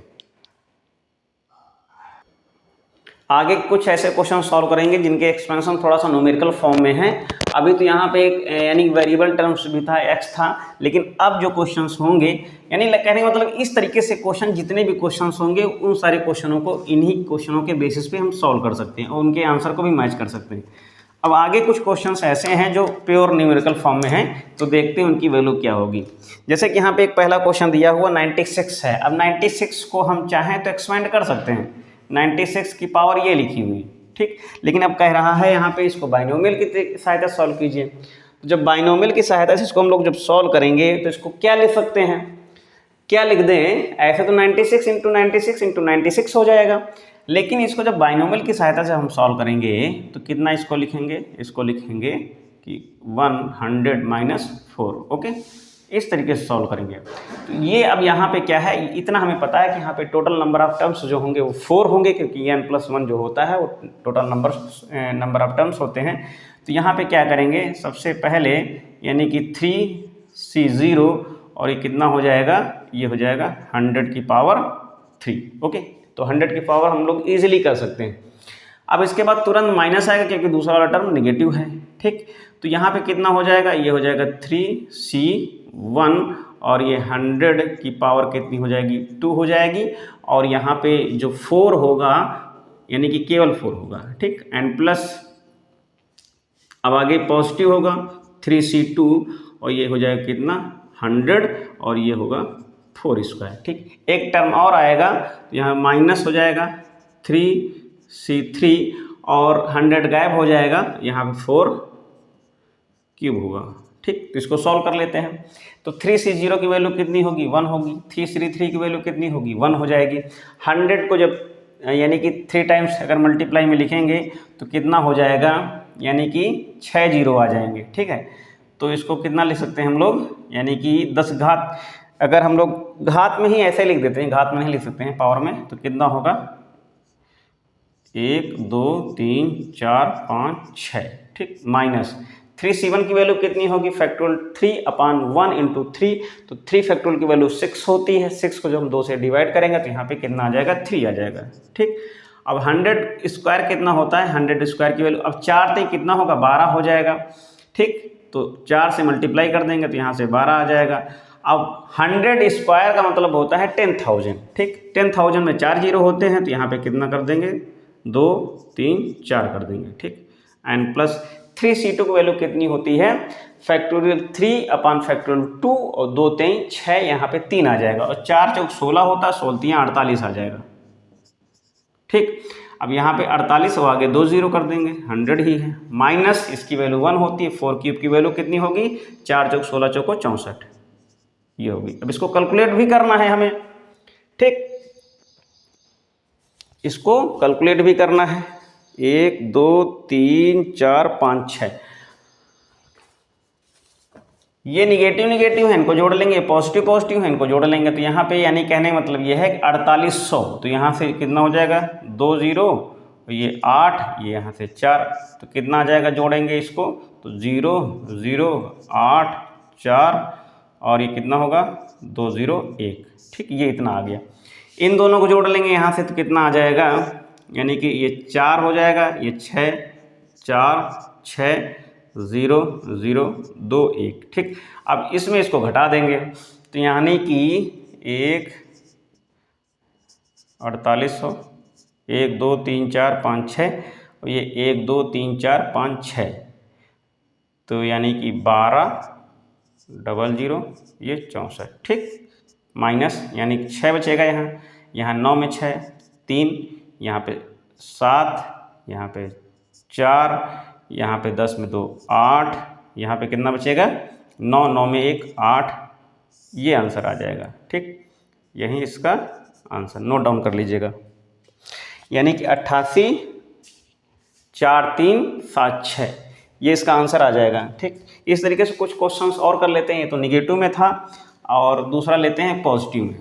आगे कुछ ऐसे क्वेश्चन सॉल्व करेंगे जिनके एक्सपेंशन थोड़ा सा न्यूमेरिकल फॉर्म में है। अभी तो यहाँ पे एक यानी वेरिएबल टर्म्स भी था, x था, लेकिन अब जो क्वेश्चंस होंगे यानी कहने का मतलब इस तरीके से क्वेश्चन जितने भी क्वेश्चंस होंगे उन सारे क्वेश्चनों को इन्हीं क्वेश्चनों के बेसिस पे हम सॉल्व कर सकते हैं और उनके आंसर को भी मैच कर सकते हैं। अब आगे कुछ क्वेश्चंस ऐसे हैं जो प्योर न्यूमेरिकल फॉर्म में हैं, तो देखते हैं उनकी वैल्यू क्या होगी। जैसे कि यहाँ पे एक पहला क्वेश्चन दिया हुआ 96 है। अब 96 को हम चाहें तो एक्सपेंड कर सकते हैं, 96 की पावर ये लिखी हुई, ठीक। लेकिन अब कह रहा है यहाँ पे इसको बाइनोमियल की सहायता सॉल्व कीजिए। तो जब बाइनोमियल की सहायता से इसको हम लोग जब सॉल्व करेंगे तो इसको क्या लिख सकते हैं, क्या लिख दें, ऐसे तो 96 इंटू 96 इंटू 96 हो जाएगा, लेकिन इसको जब बाइनोमियल की सहायता से हम सॉल्व करेंगे तो कितना इसको लिखेंगे, इसको लिखेंगे कि 100 माइनस 4। ओके, इस तरीके से सॉल्व करेंगे। तो ये अब यहाँ पे क्या है, इतना हमें पता है कि यहाँ पे टोटल नंबर ऑफ टर्म्स जो होंगे वो 4 होंगे, क्योंकि n+1 जो होता है वो टोटल नंबर ऑफ टर्म्स होते हैं। तो यहाँ पे क्या करेंगे, सबसे पहले यानी कि 3c0 और ये कितना हो जाएगा, ये हो जाएगा 100 की पावर 3। ओके, तो 100 की पावर हम लोग ईजिली कर सकते हैं। अब इसके बाद तुरंत माइनस आएगा क्योंकि दूसरा वाला टर्म नेगेटिव है, ठीक। तो यहाँ पे कितना हो जाएगा, ये हो जाएगा 3c1 और ये 100 की पावर कितनी हो जाएगी, 2 हो जाएगी। और यहाँ पे जो 4 होगा यानी कि केवल 4 होगा, ठीक। एंड प्लस अब आगे पॉजिटिव होगा 3c2 और ये हो जाएगा कितना 100 और ये होगा 4 स्क्वायर, ठीक। एक टर्म और आएगा तो यहाँ माइनस हो जाएगा 3c3 और 100 गायब हो जाएगा, यहाँ पे 4 क्यूब होगा, ठीक। तो इसको सॉल्व कर लेते हैं। तो 3c0 की वैल्यू कितनी होगी, 1 होगी। 3c3 की वैल्यू कितनी होगी, 1 हो जाएगी। 100 को जब यानी कि 3 टाइम्स अगर मल्टीप्लाई में लिखेंगे तो कितना हो जाएगा, यानी कि 6 जीरो आ जाएंगे, ठीक है। तो इसको कितना लिख सकते हैं हम लोग, यानी कि 10 घात, अगर हम लोग घात में ही ऐसे लिख देते हैं, घात में नहीं लिख सकते हैं पावर में, तो कितना होगा 1 2 3 4 5 6, ठीक। माइनस 3c1 की वैल्यू कितनी होगी, फैक्टोरियल 3/1 इंटू 3, तो 3 फैक्टोरियल की वैल्यू 6 होती है। 6 को जब हम 2 से डिवाइड करेंगे तो यहाँ पे कितना आ जाएगा, 3 आ जाएगा, ठीक। अब 100 स्क्वायर कितना होता है, 100 स्क्वायर की वैल्यू अब 4 से कितना होगा, 12 हो जाएगा, ठीक। तो 4 से मल्टीप्लाई कर देंगे तो यहाँ से 12 आ जाएगा। अब 100 स्क्वायर का मतलब होता है 10,000, ठीक। 10,000 में 4 जीरो होते हैं तो यहाँ पे कितना कर देंगे, 2 3 4 कर देंगे, ठीक। एंड प्लस 3c2 की वैल्यू कितनी होती है, फैक्टोरियल 3/2 और 2 3 6, यहाँ पे 3 आ जाएगा और 4 चौक 16 होता है, 16 3 48 आ जाएगा, ठीक। अब यहाँ पे 48 और आगे 2 जीरो कर देंगे, 100 ही है। माइनस इसकी वैल्यू 1 होती है, 4 क्यूब की वैल्यू कितनी होगी, 4 चौक 16 चौको 64, ये होगी। अब इसको कैलकुलेट भी करना है हमें, ठीक। इसको कैलकुलेट भी करना है, 1 2 3 4 5 6, ये निगेटिव निगेटिव है, इनको जोड़ लेंगे, पॉजिटिव पॉजिटिव है, इनको जोड़ लेंगे। तो यहाँ पे यानी कहने का मतलब ये है कि 4800, तो यहाँ से कितना हो जाएगा, 2 जीरो, ये 8, ये यहाँ से 4, तो कितना आ जाएगा, जोड़ेंगे इसको तो 0 0 8 4 और ये कितना होगा 2 0 1, ठीक। ये इतना आ गया। इन दोनों को जोड़ लेंगे यहाँ से तो कितना आ जाएगा, यानी कि ये 4 हो जाएगा, ये 6 4 6 0 0 2 1, ठीक। अब इसमें इसको घटा देंगे तो यानी कि 1 4800, 1 2 3 4 5 6 और ये 1 2 3 4 5 6, तो यानी कि 12 00 ये 64, ठीक। माइनस यानी कि 6 बचेगा, यहाँ 9 में 6 3, यहाँ पे 7, यहाँ पे 4, यहाँ पे 10 में 2 8, यहाँ पे कितना बचेगा 9 9 में 1 8, ये आंसर आ जाएगा, ठीक। यही इसका आंसर, नोट डाउन कर लीजिएगा। यानी कि 88 4 3 7 6 ये इसका आंसर आ जाएगा। ठीक, इस तरीके से कुछ क्वेश्चंस और कर लेते हैं। ये तो निगेटिव में था और दूसरा लेते हैं पॉजिटिव में।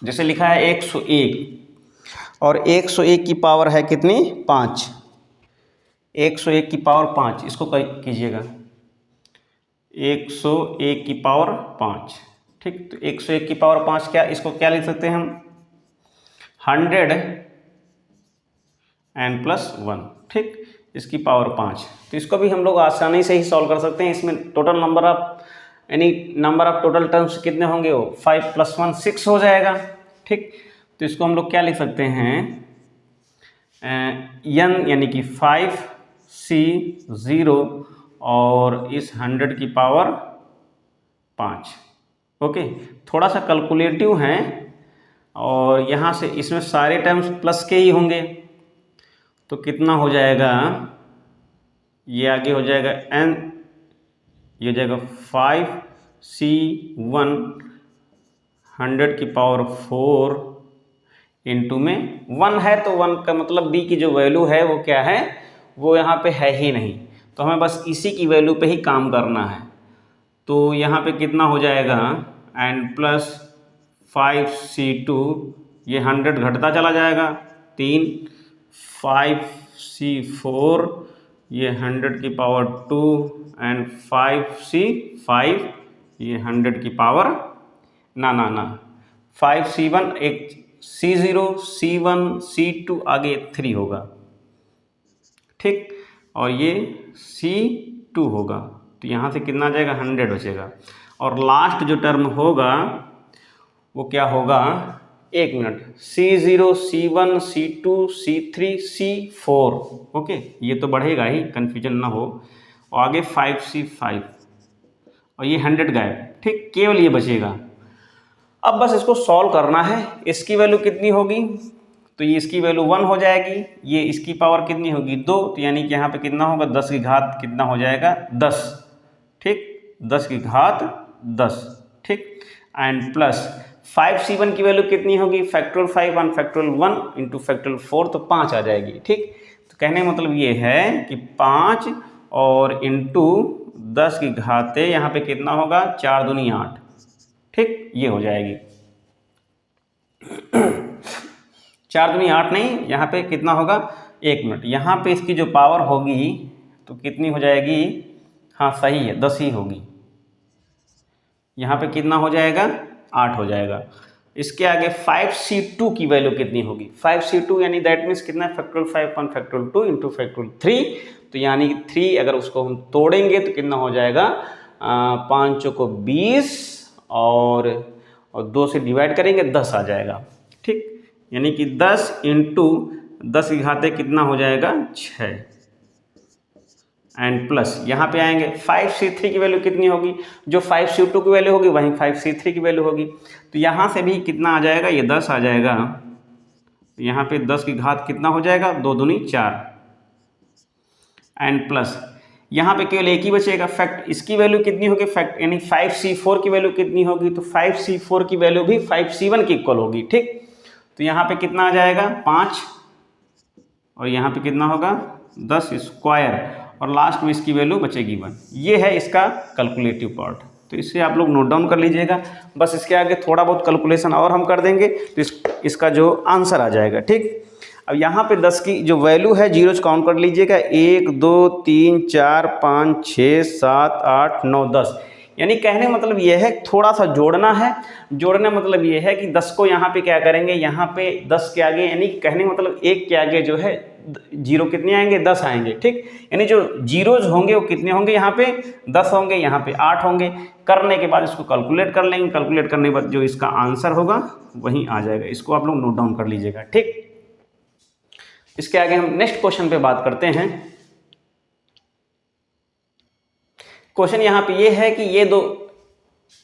जैसे लिखा है 101 और 101 की पावर है कितनी 5, 101 की पावर 5, इसको कीजिएगा 101 की पावर 5। ठीक, तो 101 की पावर 5 क्या, इसको क्या लिख सकते हैं हम 100 n + 1। ठीक, इसकी पावर 5, तो इसको भी हम लोग आसानी से ही सॉल्व कर सकते हैं। इसमें total number of total terms कितने होंगे, वो 5 + 1 6 हो जाएगा। ठीक, तो इसको हम लोग क्या लिख सकते हैं n यानी कि 5 c 0 और इस 100 की पावर 5। ओके, थोड़ा सा कैलकुलेटिव है और यहाँ से इसमें सारे टर्म्स प्लस के ही होंगे, तो कितना हो जाएगा, ये आगे हो जाएगा n, ये हो जाएगा 5c1 100 की पावर 4 इंटू में 1 है, तो 1 का मतलब b की जो वैल्यू है वो क्या है, वो यहाँ पे है ही नहीं, तो हमें बस इसी की वैल्यू पे ही काम करना है। तो यहाँ पे कितना हो जाएगा n + 5c2, ये 100 घटता चला जाएगा 3, 5c4 ये 100 की पावर 2 एंड 5c5 ये 100 की पावर ना 5c1 एक c0 c1 c2 आगे 3 होगा। ठीक, और ये c2 होगा, तो यहाँ से कितना आ जाएगा 100 बचेगा। और लास्ट जो टर्म होगा वो क्या होगा, एक minute, c0 c1 c2 c3 c4। Okay, ये तो बढ़ेगा ही, कन्फ्यूजन ना हो। और आगे 5c5 और ये 100 गायब। ठीक, केवल ये बचेगा। अब बस इसको सॉल्व करना है। इसकी वैल्यू कितनी होगी, तो ये इसकी वैल्यू 1 हो जाएगी, ये इसकी पावर कितनी होगी 2, तो यानी कि यहाँ पे कितना होगा 10 की घात कितना हो जाएगा 10। ठीक, 10 की घात 10। ठीक, एंड प्लस 5c1 की वैल्यू कितनी होगी, फैक्टोरियल 5 1 फैक्टोरियल 1 इंटू फैक्टोरियल 4, तो 5 आ जाएगी। ठीक, तो कहने का मतलब ये है कि 5 और इंटू 10 की घाते यहाँ पे कितना होगा 4 दूनी 8। ठीक, ये हो जाएगी 4 दूनी 8 नहीं, यहाँ पे कितना होगा, एक मिनट, यहाँ पे इसकी जो पावर होगी तो कितनी हो जाएगी, हाँ सही है 10 ही होगी। यहाँ पे कितना हो जाएगा 8 हो जाएगा। इसके आगे 5c2 की वैल्यू कितनी होगी, 5c2 यानी दैट मीन्स कितना, फैक्टोरियल 5 1 फैक्टोरियल 2 इंटू फैक्टोरियल 3, तो यानी 3 अगर उसको हम तोड़ेंगे तो कितना हो जाएगा 5 चौको 20 और 2 से डिवाइड करेंगे 10 आ जाएगा। ठीक, यानी कि 10 इंटू 10 की घाते कितना हो जाएगा 6 एंड प्लस यहाँ पे आएंगे 5c3 की वैल्यू कितनी होगी, जो 5c2 की वैल्यू होगी वहीं 5c3 की वैल्यू होगी, तो यहाँ से भी कितना आ जाएगा, ये 10 आ जाएगा। यहाँ पे 10 की घात कितना हो जाएगा 2 दूनी 4 एंड प्लस यहाँ पे केवल एक ही बचेगा फैक्ट, इसकी वैल्यू कितनी होगी फैक्ट, यानी 5c4 की वैल्यू कितनी होगी, तो 5c4 की वैल्यू भी 5c1 की इक्वल होगी। ठीक, तो यहाँ पे कितना आ जाएगा 5 और यहाँ पे कितना होगा 10 स्क्वायर और लास्ट में इसकी वैल्यू बचेगी 1। ये है इसका कैलकुलेटिव पार्ट, तो इसे आप लोग नोट डाउन कर लीजिएगा। बस इसके आगे थोड़ा बहुत कैलकुलेशन और हम कर देंगे तो इसका जो आंसर आ जाएगा। ठीक, अब यहाँ पे 10 की जो वैल्यू है जीरोज काउंट कर लीजिएगा, 1 2 3 4 5 6 7 8 9 10, यानी कहने मतलब ये है थोड़ा सा जोड़ना है। जोड़ने मतलब ये है कि 10 को यहाँ पे क्या करेंगे, यहाँ पे 10 के आगे, यानी कहने मतलब 1 के आगे जो है जीरो कितने आएंगे 10 आएंगे। ठीक, यानी जो जीरोज होंगे वो कितने होंगे, यहाँ पे 10 होंगे, यहाँ पे 8 होंगे। करने के बाद इसको कैलकुलेट कर लेंगे, कैलकुलेट करने के बाद जो इसका आंसर होगा वहीं आ जाएगा। इसको आप लोग नोट डाउन कर लीजिएगा। ठीक, इसके आगे हम नेक्स्ट क्वेश्चन पे बात करते हैं। क्वेश्चन यहाँ पे ये है कि ये दो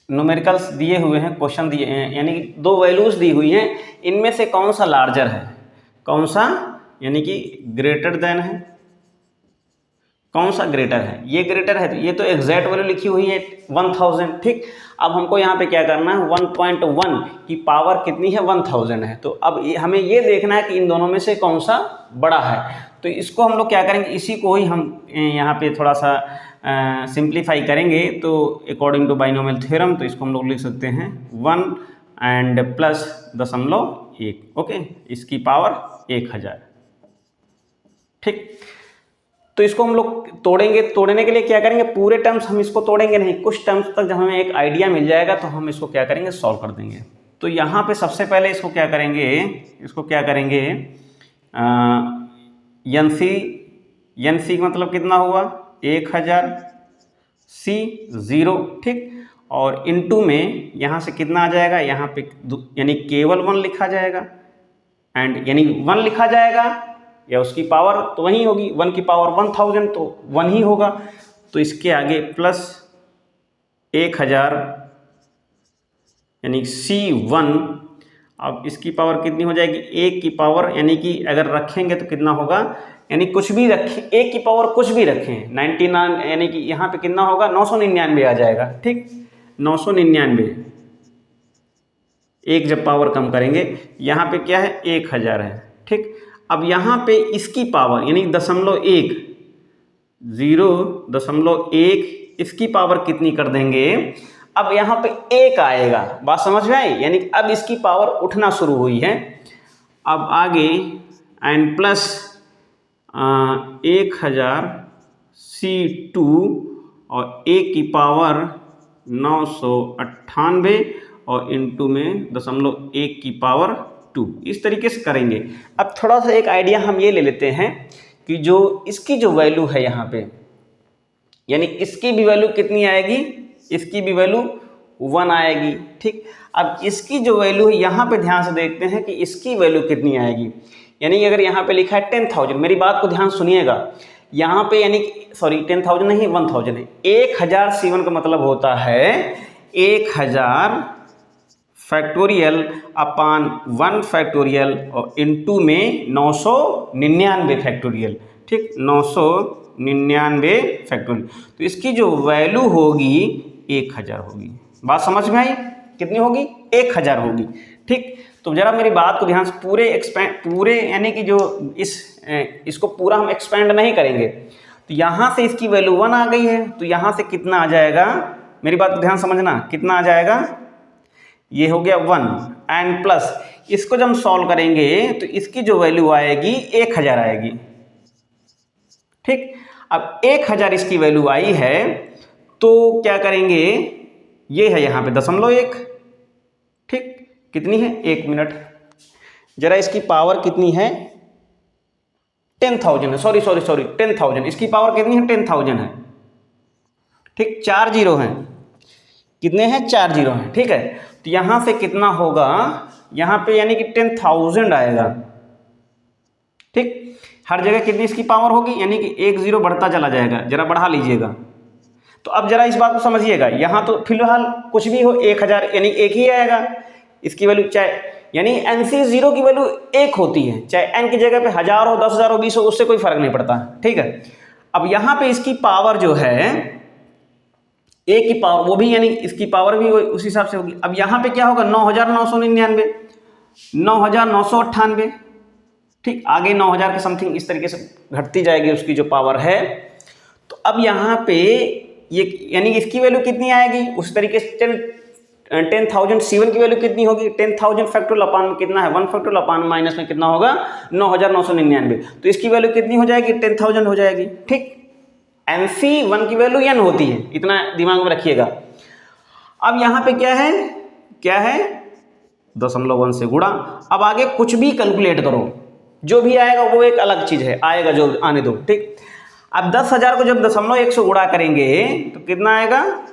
न्यूमेरिकल्स दिए हुए हैं, क्वेश्चन दिए हैं, यानी कि दो वैल्यूज दी हुई हैं, इनमें से कौन सा लार्जर है, कौन सा यानी कि ग्रेटर देन है कौन सा ग्रेटर है, ये ग्रेटर है, तो ये तो एग्जैक्ट वैल्यू लिखी हुई है 1000, ठीक। अब हमको यहाँ पे क्या करना है, 1.1 की पावर कितनी है, 1000 है। तो अब हमें ये देखना है कि इन दोनों में से कौन सा बड़ा है। तो इसको हम लोग क्या करेंगे, इसी को ही हम यहाँ पे थोड़ा सा सिंप्लीफाई करेंगे। तो अकॉर्डिंग टू बाइनोमियल थ्योरम, तो इसको हम लोग लिख सकते हैं 1 एंड प्लस 0.1, ओके, इसकी पावर 1000, ठीक। तो इसको हम लोग तोड़ेंगे, तोड़ने के लिए क्या करेंगे, पूरे टर्म्स हम इसको तोड़ेंगे नहीं, कुछ टर्म्स तक जब हमें एक आइडिया मिल जाएगा तो हम इसको क्या करेंगे, सॉल्व कर देंगे। तो यहाँ पे सबसे पहले इसको क्या करेंगे, एन सी मतलब कितना हुआ 1000, सी 0, ठीक। और इनटू में यहाँ से कितना आ जाएगा, यहाँ पे यानी केवल 1 लिखा जाएगा, एंड यानी 1 लिखा जाएगा या उसकी पावर तो वही होगी, 1 की पावर 1000 तो 1 ही होगा। तो इसके आगे प्लस 1000 यानी C1। अब इसकी पावर कितनी हो जाएगी, 1 की पावर, यानी कि अगर रखेंगे तो कितना होगा, यानी कुछ भी रखें, 1 की पावर कुछ भी रखें 99, यानी कि यहाँ पे कितना होगा 999 आ जाएगा, ठीक। 999, एक जब पावर कम करेंगे, यहाँ पे क्या है 1000 है, ठीक। अब यहाँ पे इसकी पावर यानी 0.1, 0.1 इसकी पावर कितनी कर देंगे, अब यहाँ पे 1 आएगा, बात समझ में आई, यानी अब इसकी पावर उठना शुरू हुई है। अब आगे एंड प्लस 1000 C2 और 1 की पावर 998 और इनटू में 0.1 की पावर 2, इस तरीके से करेंगे। अब थोड़ा सा एक आइडिया हम ये ले लेते हैं कि जो इसकी जो वैल्यू है यहाँ पे, यानी इसकी भी वैल्यू कितनी आएगी, इसकी भी वैल्यू 1 आएगी, ठीक। अब इसकी जो वैल्यू है यहाँ पे ध्यान से देखते हैं कि इसकी वैल्यू कितनी आएगी। यानी अगर यहाँ पे लिखा है 10,000, मेरी बात को ध्यान सुनिएगा, यहाँ पे यानी सॉरी 10,000 नहीं 1000 है, 1000 C1 का मतलब होता है 1000 फैक्टोरियल अपान 1 फैक्टोरियल और इनटू में 999 फैक्टोरियल, ठीक, 999 फैक्टोरियल। तो इसकी जो वैल्यू होगी 1000 होगी, बात समझ में आई, कितनी होगी 1000 होगी, ठीक। तो जरा मेरी बात को ध्यान से पूरे यानी कि जो इसको पूरा हम एक्सपेंड नहीं करेंगे। तो यहाँ से इसकी वैल्यू 1 आ गई है, तो यहाँ से कितना आ जाएगा, मेरी बात को ध्यान समझना, कितना आ जाएगा, ये हो गया 1 एंड प्लस इसको जब हम सॉल्व करेंगे तो इसकी जो वैल्यू आएगी 1000 आएगी, ठीक। अब 1000 इसकी वैल्यू आई है, तो क्या करेंगे, ये है यहाँ पे 0.1, ठीक, कितनी है, 1 मिनट, जरा इसकी पावर कितनी है 10,000 है, सॉरी 10,000, इसकी पावर कितनी है 10,000 है, ठीक, 4 जीरो हैं, कितने हैं 4 जीरो हैं, ठीक है। तो यहाँ से कितना होगा, यहाँ पे यानी कि 10,000 आएगा, ठीक। हर जगह कितनी इसकी पावर होगी, यानी कि 1 0 बढ़ता चला जाएगा, जरा बढ़ा लीजिएगा। तो अब जरा इस बात को समझिएगा, यहाँ तो फिलहाल कुछ भी हो 1000 यानी 1 ही आएगा, इसकी वैल्यू चाहे यानी NC0 की वैल्यू 1 होती है, चाहे n की जगह पे 1000 हो 10,000 हो 20 हो, उससे कोई फर्क नहीं पड़ता, ठीक है। अब यहाँ पे इसकी पावर जो है 1 की पावर, वो भी यानी इसकी पावर भी उस हिसाब से होगी। अब यहाँ पे क्या होगा 9,999, 9,998, ठीक, आगे 9,000 के समथिंग इस तरीके से घटती जाएगी उसकी जो पावर है। तो अब यहाँ पे ये यानी इसकी वैल्यू कितनी आएगी, उस तरीके से 10,000 C1 की वैल्यू कितनी होगी, 10,000 फैक्टोरियल अपान में कितना है 1 फैक्टोरियल अपान माइनस में कितना होगा 9,999, तो इसकी वैल्यू कितनी हो जाएगी 10,000 हो जाएगी, ठीक। NC1 की वैल्यू n होती है, इतना दिमाग में रखिएगा। अब यहाँ पे क्या है 0.1 से गुणा। अब आगे कुछ भी कैलकुलेट करो, जो भी आएगा वो एक अलग चीज है, आएगा जो आने दो, ठीक। अब 10,000 को जब 0.1 से गुणा करेंगे तो कितना आएगा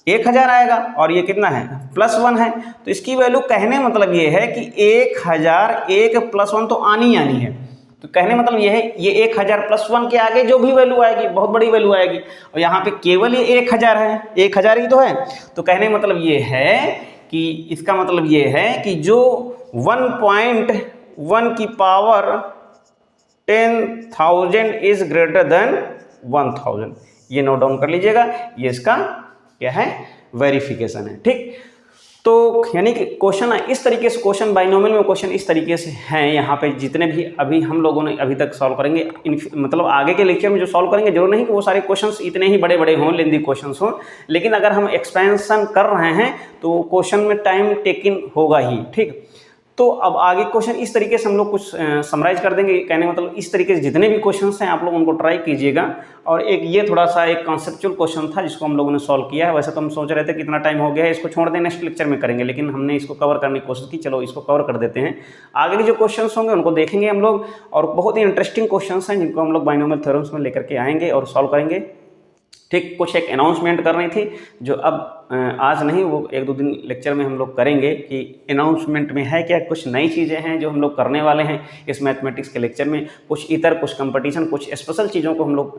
1000 आएगा, और ये कितना है +1 है। तो इसकी वैल्यू कहने मतलब ये है कि 1000 1 + 1 तो आनी है, तो कहने मतलब ये है ये 1000 + 1 के आगे जो भी वैल्यू आएगी बहुत बड़ी वैल्यू आएगी, और यहाँ पे केवल ये 1000 है, 1000 ही तो है। तो कहने मतलब ये है कि इसका मतलब ये है कि जो 1.1 की पावर 10,000 इज ग्रेटर देन 1000। ये नोट डाउन कर लीजिएगा, ये इसका क्या है, वेरिफिकेशन है। ठीक, तो यानी कि क्वेश्चन इस तरीके से, क्वेश्चन बाइनोमियल में क्वेश्चन इस तरीके से हैं यहाँ पे, जितने भी अभी हम लोगों ने अभी तक सॉल्व करेंगे, मतलब आगे के लेक्चर में जो सॉल्व करेंगे, जरूर नहीं कि वो सारे क्वेश्चंस इतने ही बड़े बड़े हों, लेंदी क्वेश्चंस हों, लेकिन अगर हम एक्सपेंशन कर रहे हैं तो क्वेश्चन में टाइम टेकिंग होगा ही। ठीक, तो अब आगे क्वेश्चन इस तरीके से हम लोग कुछ समराइज कर देंगे। कहने मतलब इस तरीके से जितने भी क्वेश्चंस हैं आप लोग उनको ट्राई कीजिएगा। और एक ये थोड़ा सा एक कॉन्सेप्चुअल क्वेश्चन था जिसको हम लोगों ने सॉल्व किया है। वैसे तो हम सोच रहे थे कितना टाइम हो गया है, इसको छोड़ दें, नेक्स्ट लेक्चर में करेंगे, लेकिन हमने इसको कवर करने की कोशिश की, चलो इसको कवर कर देते हैं। आगे के जो क्वेश्चन होंगे उनको देखेंगे हम लोग, और बहुत ही इंटरेस्टिंग क्वेश्चन हैं जिनको हम लोग बाइनोमियल थ्योरम्स में लेकर के आएंगे और सॉल्व करेंगे। ठीक, कुछ एक अनाउंसमेंट करनी थी जो अब आज नहीं, वो 1-2 दिन लेक्चर में हम लोग करेंगे कि अनाउंसमेंट में है क्या, कुछ नई चीज़ें हैं जो हम लोग करने वाले हैं इस मैथमेटिक्स के लेक्चर में, कुछ इतर, कुछ कंपटीशन, कुछ स्पेशल चीज़ों को हम लोग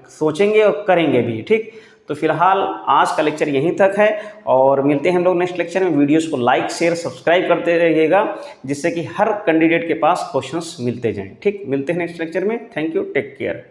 सोचेंगे और करेंगे भी। ठीक, तो फिलहाल आज का लेक्चर यहीं तक है, और मिलते हैं हम लोग नेक्स्ट लेक्चर में। वीडियोस को लाइक, शेयर, सब्सक्राइब करते रहिएगा, जिससे कि हर कैंडिडेट के पास क्वेश्चंस मिलते जाएं। ठीक, मिलते हैं नेक्स्ट लेक्चर में। Thank you, take care.